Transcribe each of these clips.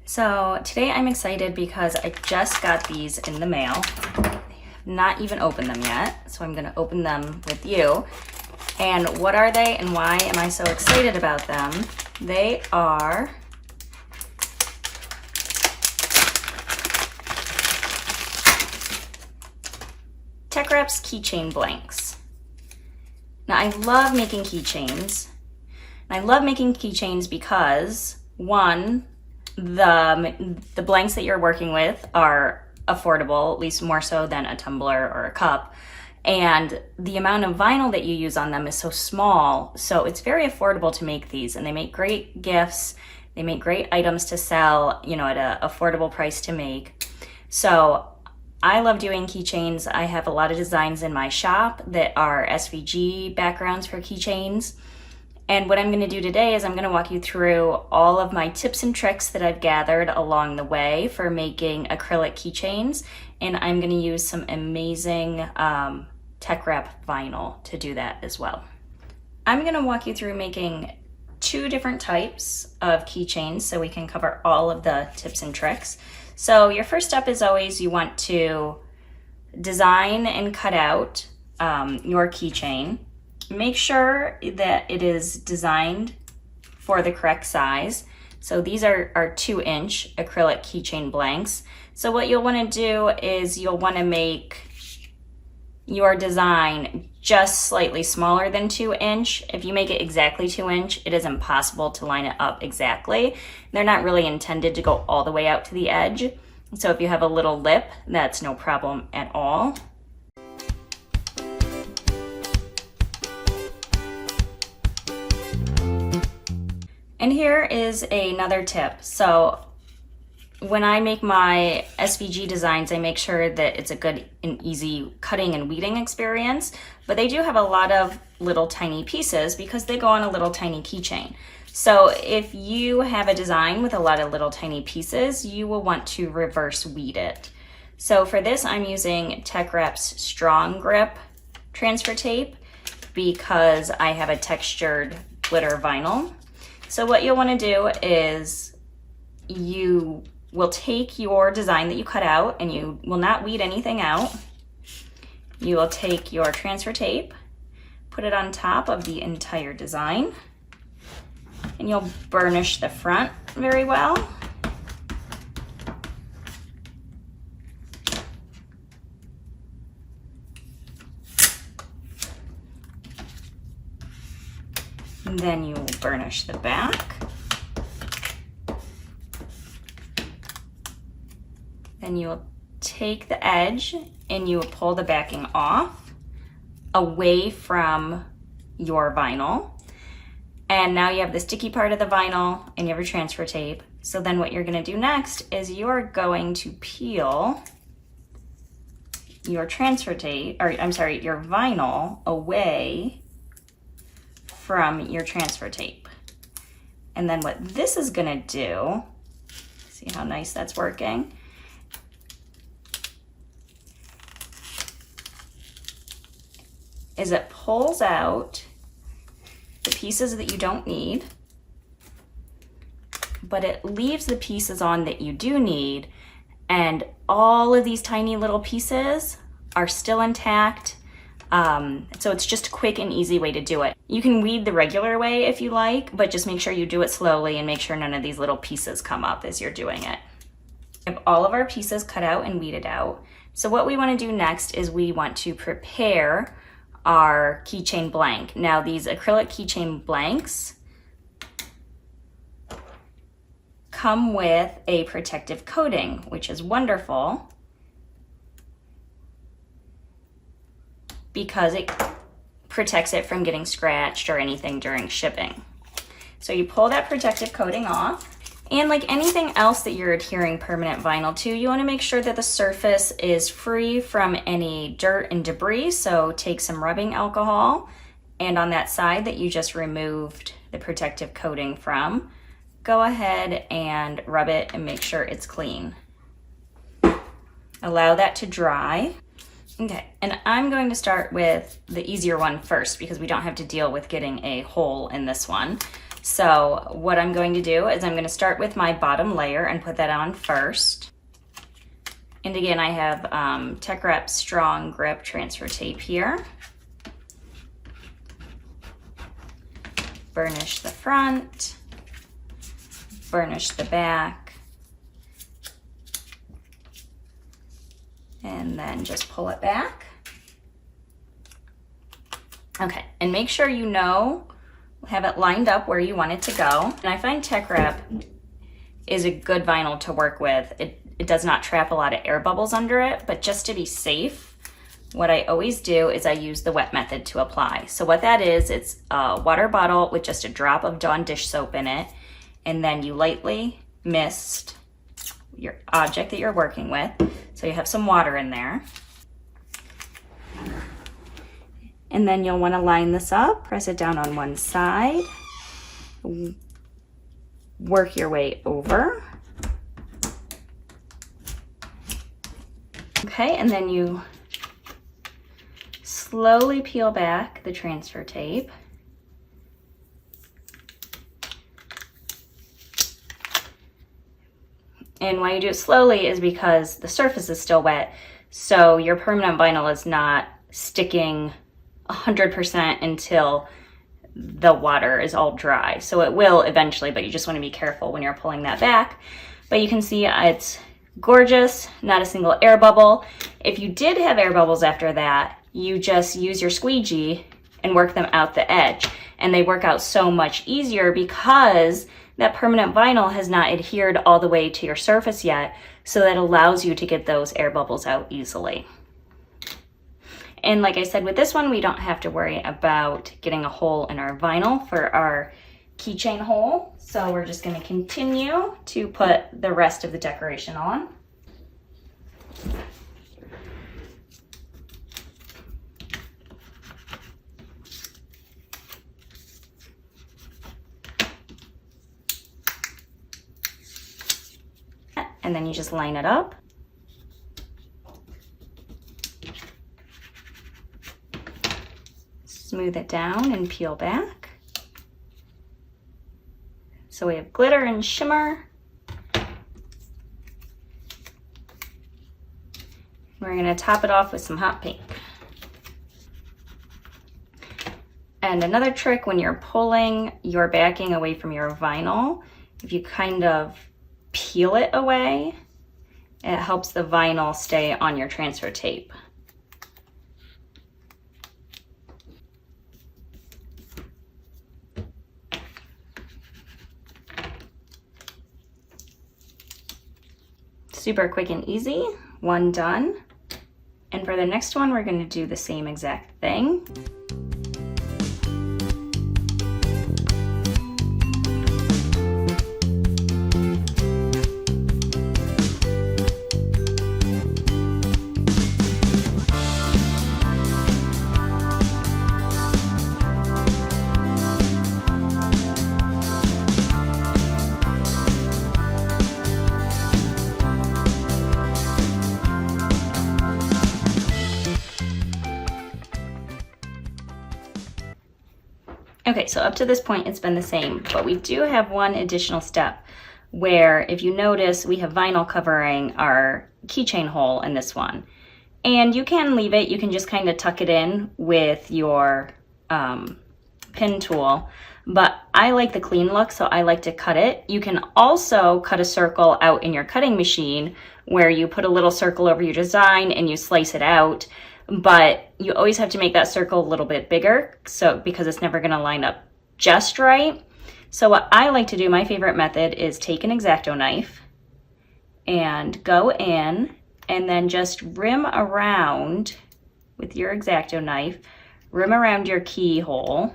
So today I'm excited because I just got these in the mail. I have not even opened them yet, so I'm gonna open them with you. And what are they and why am I so excited about them? They are TeckWrap's keychain blanks. Now I love making keychains. I love making keychains because one, the blanks that you're working with are affordable, at least more so than a tumbler or a cup. And the amount of vinyl that you use on them is so small, so it's very affordable to make these, and they make great gifts. They make great items to sell, you know, at an affordable price to make. So I love doing keychains. I have a lot of designs in my shop that are SVG backgrounds for keychains. And what I'm going to do today is I'm going to walk you through all of my tips and tricks that I've gathered along the way for making acrylic keychains. And I'm going to use some amazing TeckWrap vinyl to do that as well. I'm going to walk you through making two different types of keychains so we can cover all of the tips and tricks. So your first step is always you want to design and cut out your keychain. Make sure that it is designed for the correct size. So these are 2-inch acrylic keychain blanks. So what you'll want to do is you'll want to make your design just slightly smaller than 2-inch. If you make it exactly 2-inch, it is impossible to line it up exactly. They're not really intended to go all the way out to the edge. So if you have a little lip, that's no problem at all. And here is another tip. So when I make my SVG designs, I make sure that it's a good and easy cutting and weeding experience, but they do have a lot of little tiny pieces because they go on a little tiny keychain. So if you have a design with a lot of little tiny pieces, you will want to reverse weed it. So for this, I'm using TeckWrap's Strong Grip transfer tape because I have a textured glitter vinyl. So what you'll want to do is you will take your design that you cut out, and you will not weed anything out. You will take your transfer tape, put it on top of the entire design, and you'll burnish the front very well. And then you will burnish the back. Then you will take the edge and you will pull the backing off away from your vinyl. And now you have the sticky part of the vinyl and you have your transfer tape. So then what you're going to do next is you're going to peel your transfer tape, or I'm sorry, your vinyl away from your transfer tape. And then what this is going to do, see how nice that's working, is it pulls out the pieces that you don't need, but it leaves the pieces on that you do need, and all of these tiny little pieces are still intact. So it's just a quick and easy way to do it. You can weed the regular way if you like, but just make sure you do it slowly and make sure none of these little pieces come up as you're doing it. We have all of our pieces cut out and weeded out. So what we want to do next is we want to prepare our keychain blank. Now these acrylic keychain blanks come with a protective coating, which is wonderful because it protects it from getting scratched or anything during shipping. So you pull that protective coating off, and like anything else that you're adhering permanent vinyl to, you want to make sure that the surface is free from any dirt and debris. So take some rubbing alcohol, and on that side that you just removed the protective coating from, go ahead and rub it and make sure it's clean. Allow that to dry. Okay, and I'm going to start with the easier one first because we don't have to deal with getting a hole in this one. So what I'm going to do is I'm going to start with my bottom layer and put that on first. And again, I have TeckWrap Strong Grip Transfer Tape here. Burnish the front, burnish the back, and then just pull it back. Okay, and make sure you have it lined up where you want it to go. And I find TeckWrap is a good vinyl to work with. It does not trap a lot of air bubbles under it, but just to be safe, what I always do is I use the wet method to apply. So what that is, it's a water bottle with just a drop of Dawn dish soap in it, and then you lightly mist your object that you're working with. So you have some water in there. And then you'll want to line this up, press it down on one side, work your way over. Okay, and then you slowly peel back the transfer tape. And why you do it slowly is because the surface is still wet, so your permanent vinyl is not sticking 100% until the water is all dry. So it will eventually, but you just want to be careful when you're pulling that back. But you can see it's gorgeous, not a single air bubble. If you did have air bubbles after that, you just use your squeegee and work them out the edge. And they work out so much easier because that permanent vinyl has not adhered all the way to your surface yet, so that allows you to get those air bubbles out easily. And like I said, with this one, we don't have to worry about getting a hole in our vinyl for our keychain hole. So we're just going to continue to put the rest of the decoration on. And then you just line it up. Smooth it down and peel back. So we have glitter and shimmer. We're going to top it off with some hot pink. And another trick when you're pulling your backing away from your vinyl, if you kind of peel it away, it helps the vinyl stay on your transfer tape. Super quick and easy, one done. And for the next one, we're going to do the same exact thing. Okay, so up to this point, it's been the same, but we do have one additional step where, if you notice, we have vinyl covering our keychain hole in this one. And you can leave it, you can just kind of tuck it in with your pin tool, but I like the clean look, so I like to cut it. You can also cut a circle out in your cutting machine where you put a little circle over your design and you slice it out. But you always have to make that circle a little bit bigger, so because it's never going to line up just right. So what I like to do, my favorite method, is take an X-Acto knife and go in and then just rim around with your X-Acto knife, rim around your keyhole,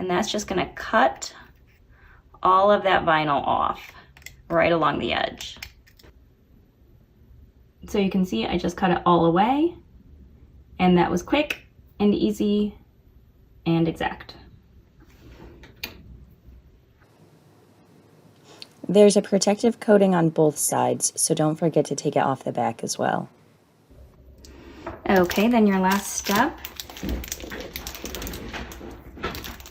and that's just going to cut all of that vinyl off right along the edge. So you can see I just cut it all away. And that was quick and easy and exact. There's a protective coating on both sides, so don't forget to take it off the back as well. Okay, then your last step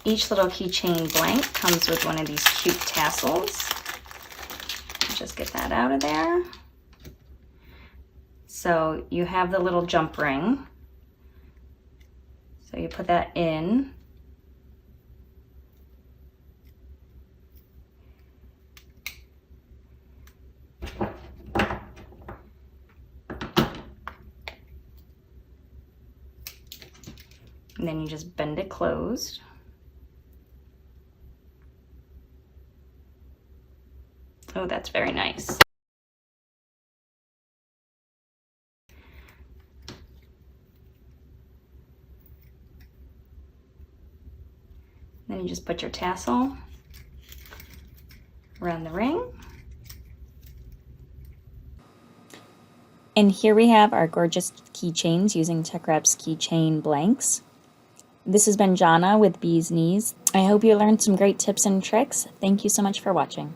Each little keychain blank comes with one of these cute tassels. Just get that out of there. So you have the little jump ring. So you put that in. And then you just bend it closed. Oh, that's very nice. Then you just put your tassel around the ring. And here we have our gorgeous keychains using TeckWrap's keychain blanks. This has been Jana with Bee's Knees. I hope you learned some great tips and tricks. Thank you so much for watching.